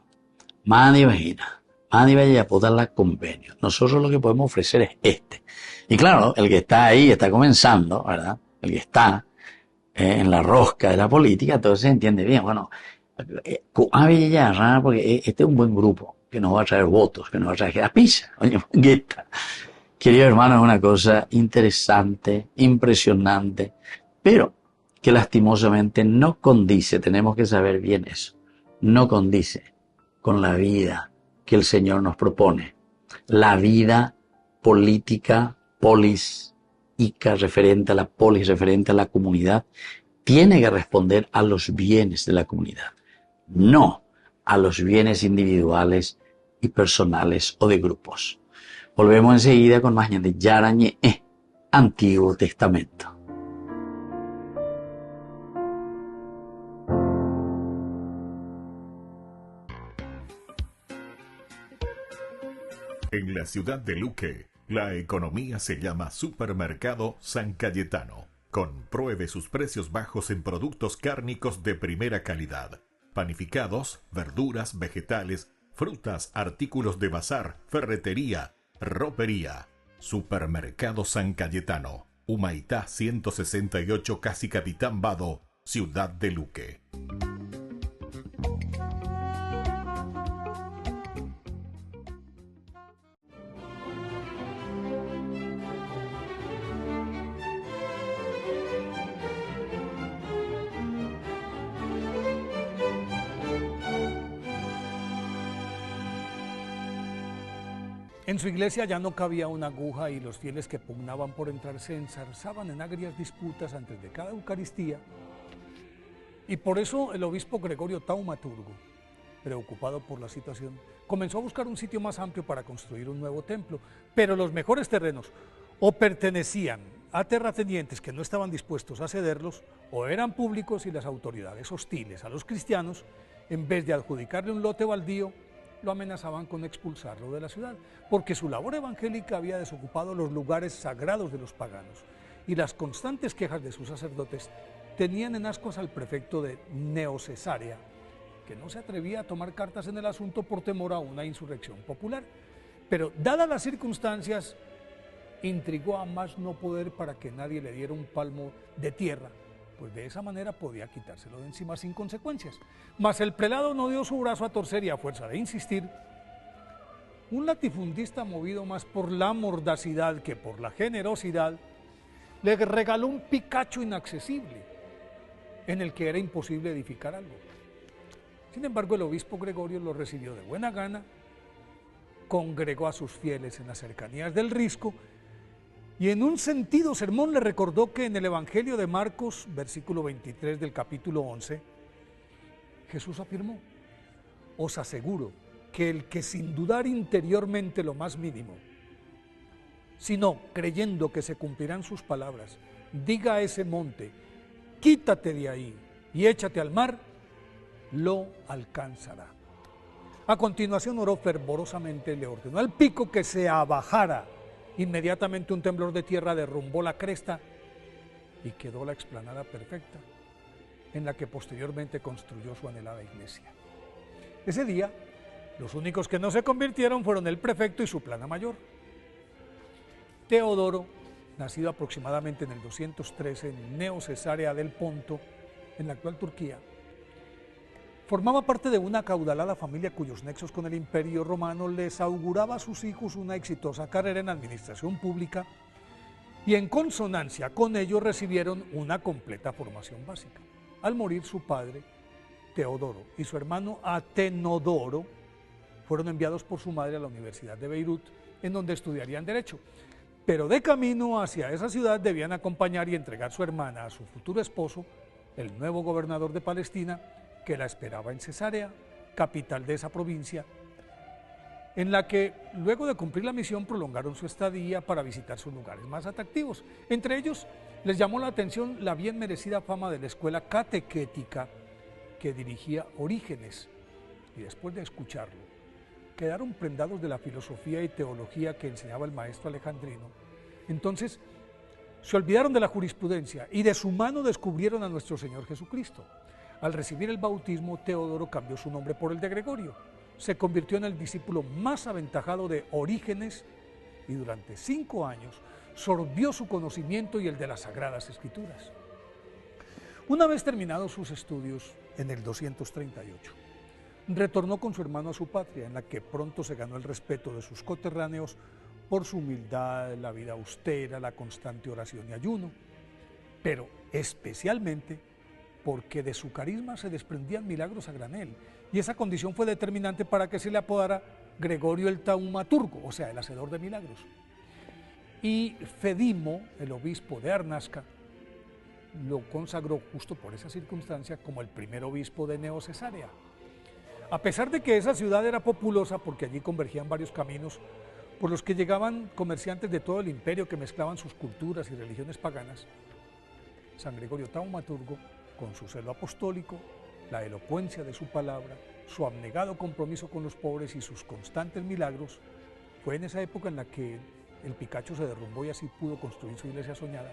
Nadie vaya a apoyar la convenio. Nosotros lo que podemos ofrecer es este. Y claro, el que está ahí, está comenzando, ¿verdad? El que está en la rosca de la política, entonces se entiende bien. Bueno, porque este es un buen grupo, que nos va a traer votos, que nos va a traer la pizza. Oye, querido hermano, es una cosa interesante, impresionante, pero que lastimosamente no condice, tenemos que saber bien eso, no condice con la vida que el Señor nos propone. La vida política, referente a la polis, referente a la comunidad, tiene que responder a los bienes de la comunidad, no a los bienes individuales y personales o de grupos. Volvemos enseguida con más de Yarañe, Antiguo Testamento. En la ciudad de Luque, la economía se llama Supermercado San Cayetano. Compruebe sus precios bajos en productos cárnicos de primera calidad. Panificados, verduras, vegetales, frutas, artículos de bazar, ferretería, ropería. Supermercado San Cayetano. Humaitá 168, Casi Capitán Vado, ciudad de Luque. En su iglesia ya no cabía una aguja y los fieles que pugnaban por entrar se enzarzaban en agrias disputas antes de cada Eucaristía. Y por eso el obispo Gregorio Taumaturgo, preocupado por la situación, comenzó a buscar un sitio más amplio para construir un nuevo templo. Pero los mejores terrenos o pertenecían a terratenientes que no estaban dispuestos a cederlos, o eran públicos y las autoridades hostiles a los cristianos, en vez de adjudicarle un lote baldío, lo amenazaban con expulsarlo de la ciudad, porque su labor evangélica había desocupado los lugares sagrados de los paganos, y las constantes quejas de sus sacerdotes tenían en ascuas al prefecto de Neocesarea, que no se atrevía a tomar cartas en el asunto por temor a una insurrección popular. Pero dadas las circunstancias, intrigó a más no poder para que nadie le diera un palmo de tierra, pues de esa manera podía quitárselo de encima sin consecuencias. Mas el prelado no dio su brazo a torcer y a fuerza de insistir, un latifundista movido más por la mordacidad que por la generosidad, le regaló un Picacho inaccesible, en el que era imposible edificar algo. Sin embargo, el obispo Gregorio lo recibió de buena gana, congregó a sus fieles en las cercanías del Risco y en un sentido sermón le recordó que en el Evangelio de Marcos, versículo 23 del capítulo 11, Jesús afirmó: os aseguro que el que sin dudar interiormente lo más mínimo, sino creyendo que se cumplirán sus palabras, diga a ese monte, quítate de ahí y échate al mar, lo alcanzará. A continuación oró fervorosamente y le ordenó al pico que se abajara. Inmediatamente un temblor de tierra derrumbó la cresta y quedó la explanada perfecta, en la que posteriormente construyó su anhelada iglesia. Ese día, los únicos que no se convirtieron fueron el prefecto y su plana mayor. Teodoro, nacido aproximadamente en el 213 en Neo Cesarea del Ponto, en la actual Turquía, formaba parte de una acaudalada familia cuyos nexos con el Imperio Romano les auguraba a sus hijos una exitosa carrera en administración pública y en consonancia con ello recibieron una completa formación básica. Al morir su padre, Teodoro, y su hermano Atenodoro fueron enviados por su madre a la Universidad de Beirut, en donde estudiarían Derecho. Pero de camino hacia esa ciudad debían acompañar y entregar su hermana a su futuro esposo, el nuevo gobernador de Palestina, que la esperaba en Cesarea, capital de esa provincia, en la que luego de cumplir la misión prolongaron su estadía para visitar sus lugares más atractivos. Entre ellos les llamó la atención la bien merecida fama de la escuela catequética que dirigía Orígenes, y después de escucharlo, quedaron prendados de la filosofía y teología que enseñaba el maestro alejandrino. Entonces se olvidaron de la jurisprudencia y de su mano descubrieron a nuestro Señor Jesucristo. Al recibir el bautismo, Teodoro cambió su nombre por el de Gregorio, se convirtió en el discípulo más aventajado de Orígenes y durante 5 años sorbió su conocimiento y el de las Sagradas Escrituras. Una vez terminados sus estudios, en el 238, retornó con su hermano a su patria, en la que pronto se ganó el respeto de sus coterráneos por su humildad, la vida austera, la constante oración y ayuno, pero especialmente porque de su carisma se desprendían milagros a granel, y esa condición fue determinante para que se le apodara Gregorio el Taumaturgo, o sea, el hacedor de milagros. Y Fedimo, el obispo de Arnasca, lo consagró justo por esa circunstancia como el primer obispo de Neo Cesarea. A pesar de que esa ciudad era populosa, porque allí convergían varios caminos por los que llegaban comerciantes de todo el imperio que mezclaban sus culturas y religiones paganas, San Gregorio Taumaturgo, con su celo apostólico, la elocuencia de su palabra, su abnegado compromiso con los pobres y sus constantes milagros, fue en esa época en la que el Picacho se derrumbó y así pudo construir su iglesia soñada.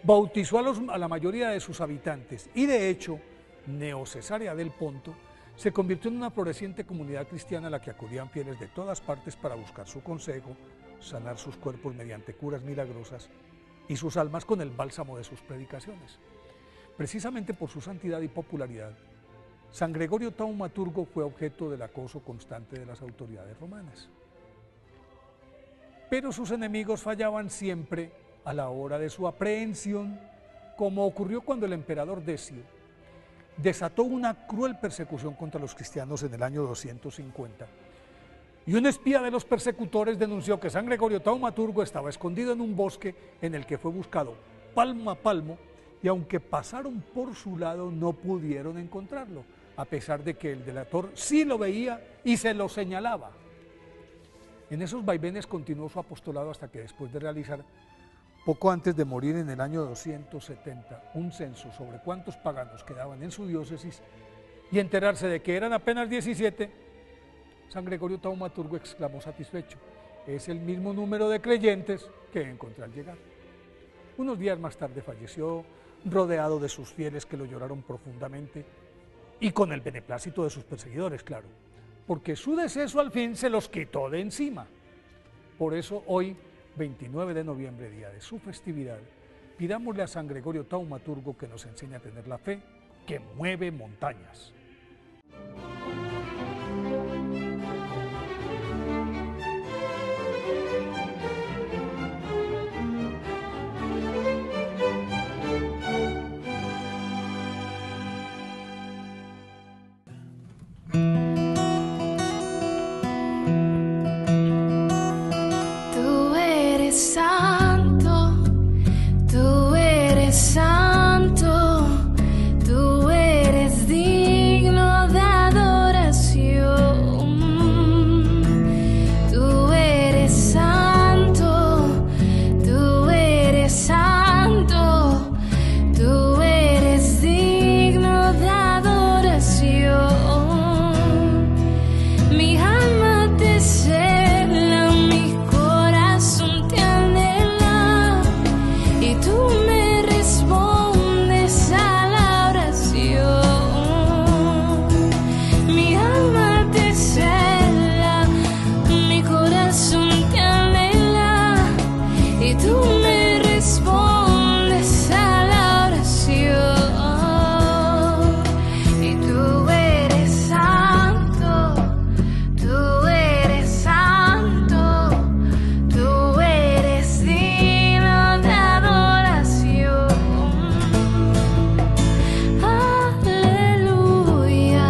Bautizó a la mayoría de sus habitantes y de hecho, Neo Cesarea del Ponto se convirtió en una floreciente comunidad cristiana a la que acudían fieles de todas partes para buscar su consejo, sanar sus cuerpos mediante curas milagrosas y sus almas con el bálsamo de sus predicaciones. Precisamente por su santidad y popularidad, San Gregorio Taumaturgo fue objeto del acoso constante de las autoridades romanas. Pero sus enemigos fallaban siempre a la hora de su aprehensión, como ocurrió cuando el emperador Decio desató una cruel persecución contra los cristianos en el año 250. Y un espía de los persecutores denunció que San Gregorio Taumaturgo estaba escondido en un bosque en el que fue buscado palmo a palmo, y aunque pasaron por su lado no pudieron encontrarlo, a pesar de que el delator sí lo veía y se lo señalaba. En esos vaivenes continuó su apostolado hasta que después de realizar, poco antes de morir en el año 270, un censo sobre cuántos paganos quedaban en su diócesis y enterarse de que eran apenas 17, San Gregorio Taumaturgo exclamó satisfecho: es el mismo número de creyentes que encontré al llegar. Unos días más tarde falleció, rodeado de sus fieles que lo lloraron profundamente y con el beneplácito de sus perseguidores, claro, porque su deceso al fin se los quitó de encima. Por eso hoy, 29 de noviembre, día de su festividad, pidámosle a San Gregorio Taumaturgo que nos enseñe a tener la fe que mueve montañas. Tú eres santo, tú eres santo, tú eres digno de adoración. Tú eres santo, tú eres santo, tú eres digno de adoración. Mi alma te cela, mi corazón te anhela, y tú me respondes a la oración. Mi alma te cela, mi corazón te anhela, y tú me respondes a la oración. Y tú eres santo, tú eres santo, tú eres digno de adoración. Aleluya,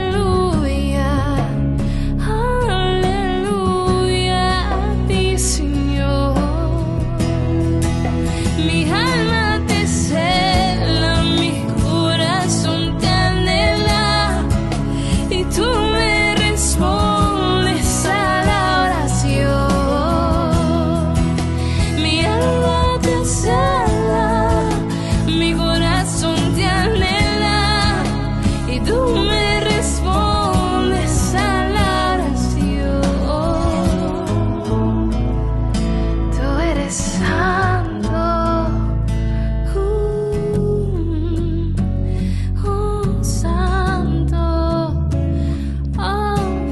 aleluya, aleluya a ti, Señor. Mi alma te cela, mi corazón te anhela, y tú me respondes a la oración. Mi alma te cela, mi corazón te anhela, y tú me respondes a la oración. Tú eres santo, santo,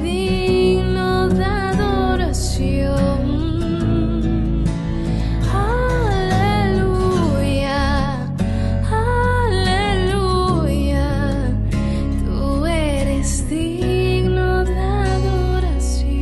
digno de adoración. Aleluya, aleluya, tú eres digno de adoración.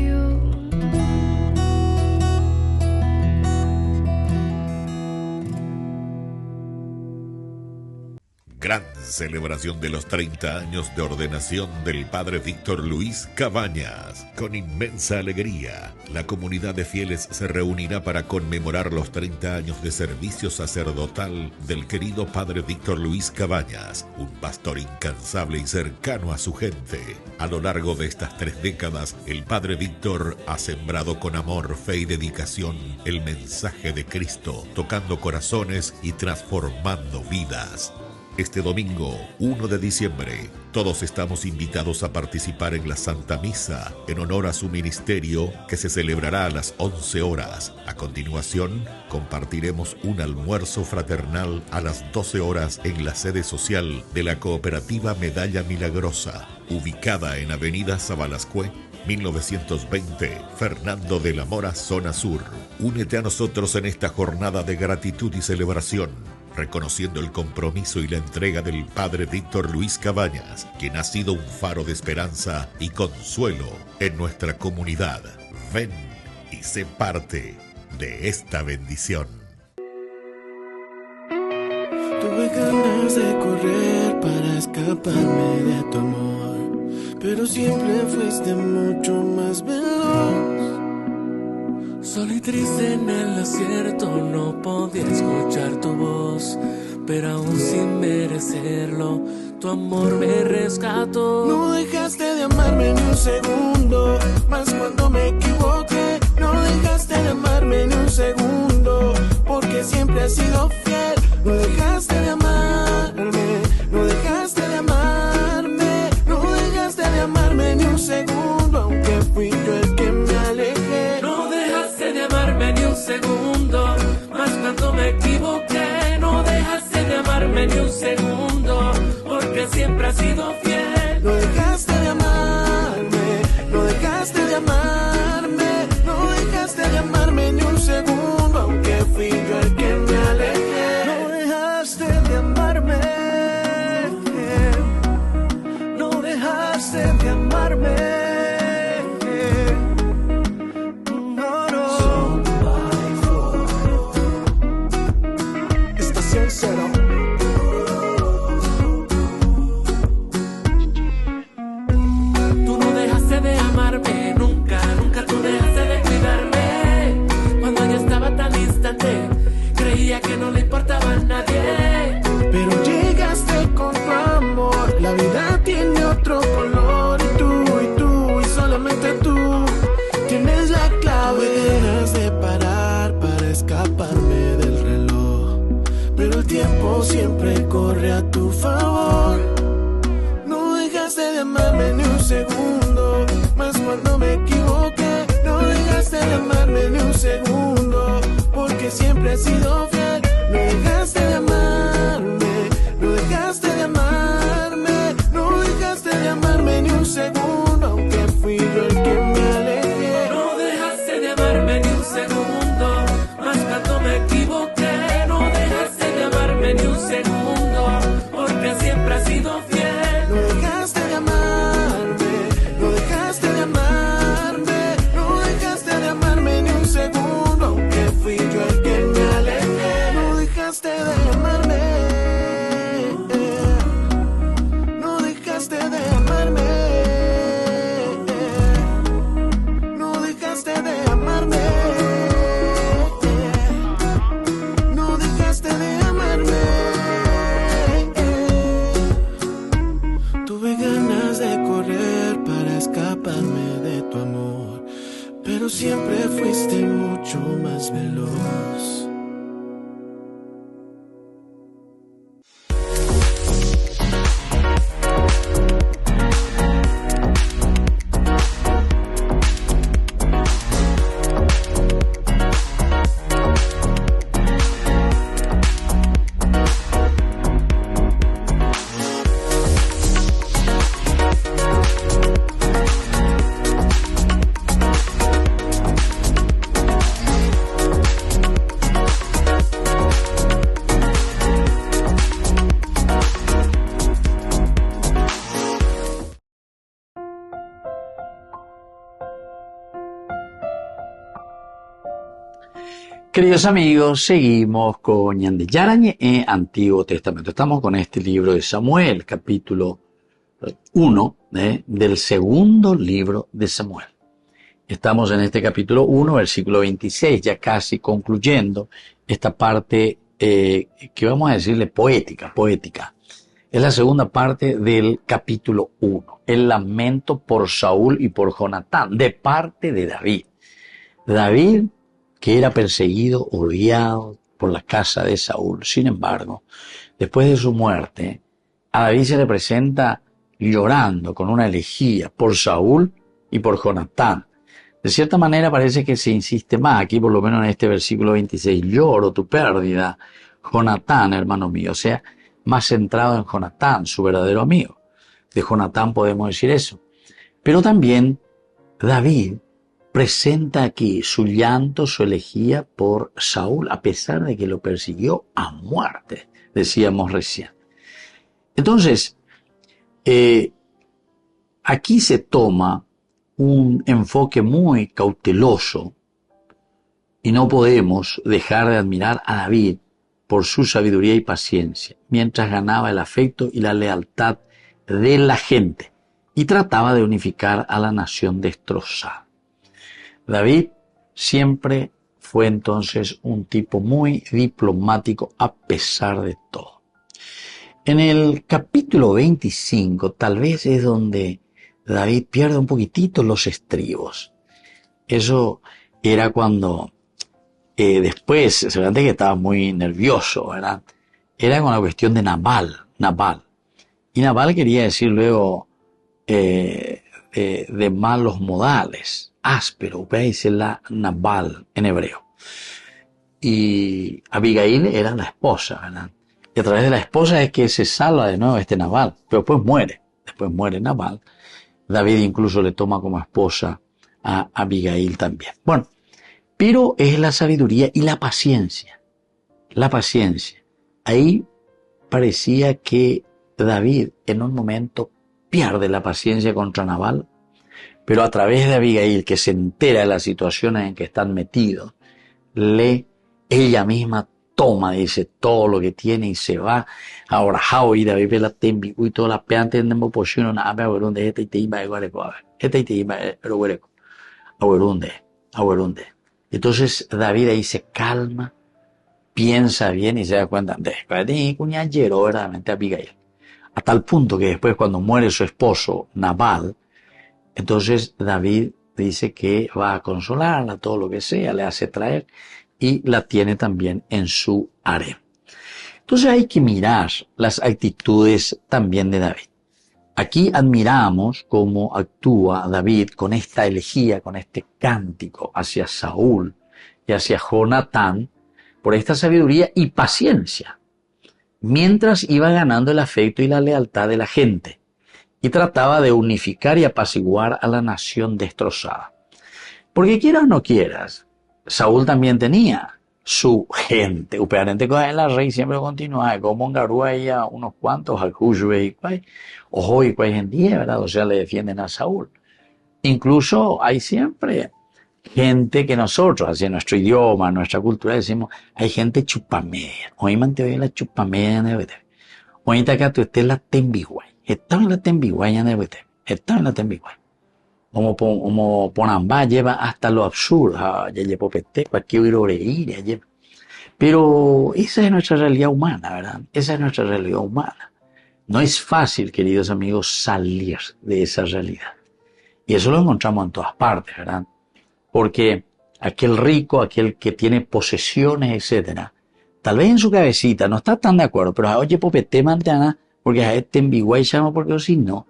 Gran celebración de los 30 años de ordenación del padre Víctor Luis Cabañas. Con inmensa alegría, la comunidad de fieles se reunirá para conmemorar los 30 años de servicio sacerdotal del querido padre Víctor Luis Cabañas, un pastor incansable y cercano a su gente. A lo largo de estas 3 décadas, el padre Víctor ha sembrado con amor, fe y dedicación el mensaje de Cristo, tocando corazones y transformando vidas. Este domingo, 1 de diciembre, todos estamos invitados a participar en la Santa Misa en honor a su ministerio, que se celebrará a las 11 horas. A continuación, compartiremos un almuerzo fraternal a las 12 horas en la sede social de la Cooperativa Medalla Milagrosa, ubicada en Avenida Sabalascue, 1920, Fernando de la Mora, zona sur. Únete a nosotros en esta jornada de gratitud y celebración, reconociendo el compromiso y la entrega del padre Víctor Luis Cabañas, quien ha sido un faro de esperanza y consuelo en nuestra comunidad. Ven y sé parte de esta bendición. Tuve ganas de correr para escaparme de tu amor, pero siempre fuiste mucho más veloz. Solo y triste en el desierto, no podía escuchar tu voz, pero aún sin merecerlo, tu amor me rescató. No dejaste de amarme ni un segundo, más cuando me equivoqué. No dejaste de amarme ni un segundo, porque siempre has sido fiel. No dejaste de amarme, no dejaste de amarme, no dejaste de amarme ni un segundo, aunque fui yo el que me alejé. No dejaste de amarme ni un segundo, más cuando me equivoqué. No dejaste de amarme ni un segundo, porque siempre has sido fiel. No dejaste de amarme, no dejaste de amarme, no dejaste de amarme ni un segundo, aunque fui yo el que me alejé. No dejaste de amarme, no dejaste de amarme. No, no. Estación Cero. siempre has sido fiel. No dejaste de amarme, no dejaste de amarme, no dejaste de amarme ni un segundo, aunque fui yo el que me alejé. No dejaste de amarme ni un segundo, más cuando me equivoqué. No dejaste de amarme ni un segundo, porque siempre has sido fiel. No dejaste de amarme, no dejaste de amarme, no dejaste de amarme ni un segundo, aunque fui yo el que me alejé. No dejaste de amarme, no dejaste de amarme, no dejaste de amarme, no dejaste de amarme. Tuve ganas de correr para escaparme de tu amor, pero siempre fuiste mucho más veloz. Queridos amigos, seguimos con Ñande Yarañe en Antiguo Testamento. Estamos con este libro de Samuel, capítulo 1 del segundo libro de Samuel. Estamos en este capítulo 1, versículo 26, ya casi concluyendo esta parte que vamos a decirle poética. Es la segunda parte del capítulo 1, el lamento por Saúl y por Jonatán, de parte de David. David, que era perseguido, odiado por la casa de Saúl. Sin embargo, después de su muerte, a David se le presenta llorando con una elegía por Saúl y por Jonatán. De cierta manera parece que se insiste más, aquí por lo menos en este versículo 26, lloro tu pérdida, Jonatán, hermano mío, o sea, más centrado en Jonatán, su verdadero amigo. De Jonatán podemos decir eso. Pero también David presenta aquí su llanto, su elegía por Saúl, a pesar de que lo persiguió a muerte, decíamos recién. Entonces, aquí se toma un enfoque muy cauteloso y no podemos dejar de admirar a David por su sabiduría y paciencia, mientras ganaba el afecto y la lealtad de la gente y trataba de unificar a la nación destrozada. David siempre fue entonces un tipo muy diplomático a pesar de todo. En el capítulo 25 tal vez es donde David pierde un poquitito los estribos. Eso era cuando después, seguramente que estaba muy nervioso, ¿verdad? Era con la cuestión de Nabal. Y Nabal quería decir luego de malos modales. Áspero, dice la Nabal en hebreo. Y Abigail era la esposa, ¿verdad? Y a través de la esposa es que se salva de nuevo este Nabal, pero después muere Nabal. David incluso le toma como esposa a Abigail también. Bueno, pero es la sabiduría y la paciencia. La paciencia. Ahí parecía que David en un momento pierde la paciencia contra Nabal, pero a través de Abigail, que se entera de las situaciones en que están metidos, ella misma toma, dice, todo lo que tiene y se va a Orajao y David la tembi y todas las peantes de Mopochuno, nada más a Werunde, esta y te iba a Guareco, esta y te iba a Guareco, a Werunde. Entonces David ahí se calma, piensa bien y se da cuenta, después de cuñallero verdaderamente a Abigail. A tal punto que después cuando muere su esposo, Nabal, entonces David dice que va a consolarla, todo lo que sea, le hace traer y la tiene también en su harem. Entonces hay que mirar las actitudes también de David. Aquí admiramos cómo actúa David con esta elegía, con este cántico hacia Saúl y hacia Jonatán, por esta sabiduría y paciencia, mientras iba ganando el afecto y la lealtad de la gente, y trataba de unificar y apaciguar a la nación destrozada. Porque quieras o no quieras, Saúl también tenía su gente. Upearente con el rey siempre continúa, como en Garúa y a unos cuantos, al Juyue y Cuay, ojo y Cuay en día, ¿verdad? O sea, le defienden a Saúl. Incluso hay siempre gente que nosotros, así en nuestro idioma, en nuestra cultura, decimos, hay gente chupamedia. Hoy mantiene la chupamedia en el BT. Hoy está acá, tú estés la tembiguay. Estaba en la tembiguay en el BT. Estaba en la tembiguay. Como Ponambá lleva hasta lo absurdo. Ya llevo pete, cualquier ir, ya lleva. Pero esa es nuestra realidad humana, ¿verdad? Esa es nuestra realidad humana. No es fácil, queridos amigos, salir de esa realidad. Y eso lo encontramos en todas partes, ¿verdad? Porque aquel rico, aquel que tiene posesiones, etcétera, tal vez en su cabecita no está tan de acuerdo, pero oye, popete mantana, porque a este ambigüey llama, porque si no,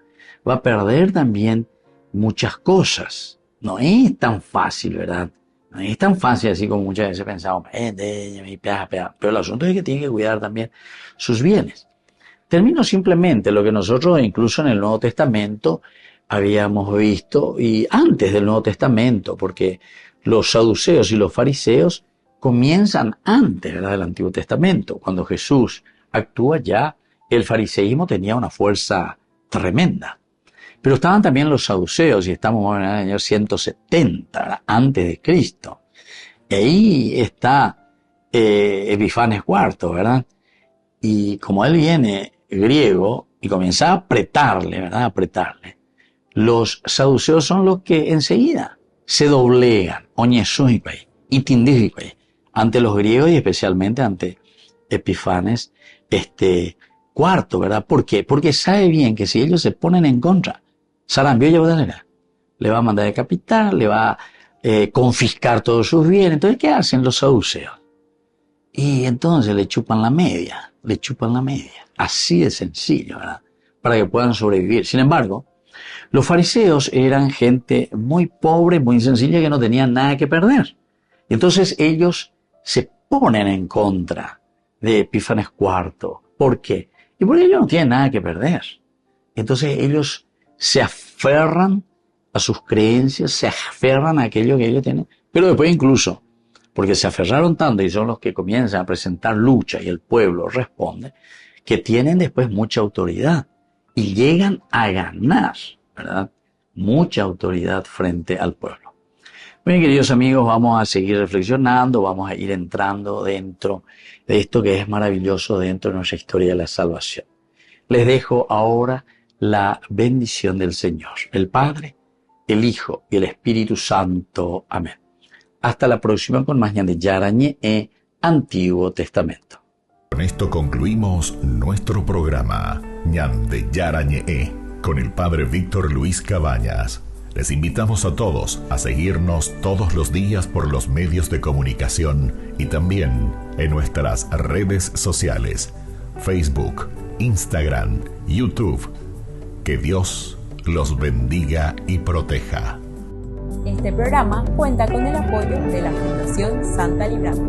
va a perder también muchas cosas. No es tan fácil, ¿verdad? No es tan fácil así como muchas veces pensamos, pero el asunto es que tiene que cuidar también sus bienes. Termino simplemente lo que nosotros incluso en el Nuevo Testamento habíamos visto, y antes del Nuevo Testamento, porque los saduceos y los fariseos comienzan antes, ¿verdad?, del Antiguo Testamento. Cuando Jesús actúa ya, el fariseísmo tenía una fuerza tremenda. Pero estaban también los saduceos, y estamos en el año 170, ¿verdad?, antes de Cristo. Y ahí está Epifanes IV, ¿verdad? Y como él viene griego y comienza a apretarle, ¿verdad?, a apretarle. Los saduceos son los que enseguida se doblegan, ante los griegos y especialmente ante Epifanes IV, ¿verdad? ¿Por qué? Porque sabe bien que si ellos se ponen en contra, Sarambio le va a mandar a decapitar, le va a confiscar todos sus bienes. Entonces, ¿qué hacen los saduceos? Y entonces le chupan la media, así de sencillo, ¿verdad? Para que puedan sobrevivir. Sin embargo, los fariseos eran gente muy pobre, muy sencilla, que no tenían nada que perder. Entonces ellos se ponen en contra de Epífanes IV. ¿Por qué? Y porque ellos no tienen nada que perder. Entonces ellos se aferran a sus creencias, se aferran a aquello que ellos tienen. Pero después incluso, porque se aferraron tanto y son los que comienzan a presentar lucha y el pueblo responde, que tienen después mucha autoridad y llegan a ganar, ¿verdad?, mucha autoridad frente al pueblo. Bien, queridos amigos, vamos a seguir reflexionando, vamos a ir entrando dentro de esto que es maravilloso dentro de nuestra historia de la salvación. Les dejo ahora la bendición del Señor, el Padre, el Hijo y el Espíritu Santo. Amén. Hasta la próxima con más Ñandeyara Ñe'e, Antiguo Testamento. Con esto concluimos nuestro programa Ñandeyara Ñe'e con el Padre Víctor Luis Cabañas. Les invitamos a todos a seguirnos todos los días por los medios de comunicación y también en nuestras redes sociales, Facebook, Instagram, YouTube. Que Dios los bendiga y proteja. Este programa cuenta con el apoyo de la Fundación Santa Librada.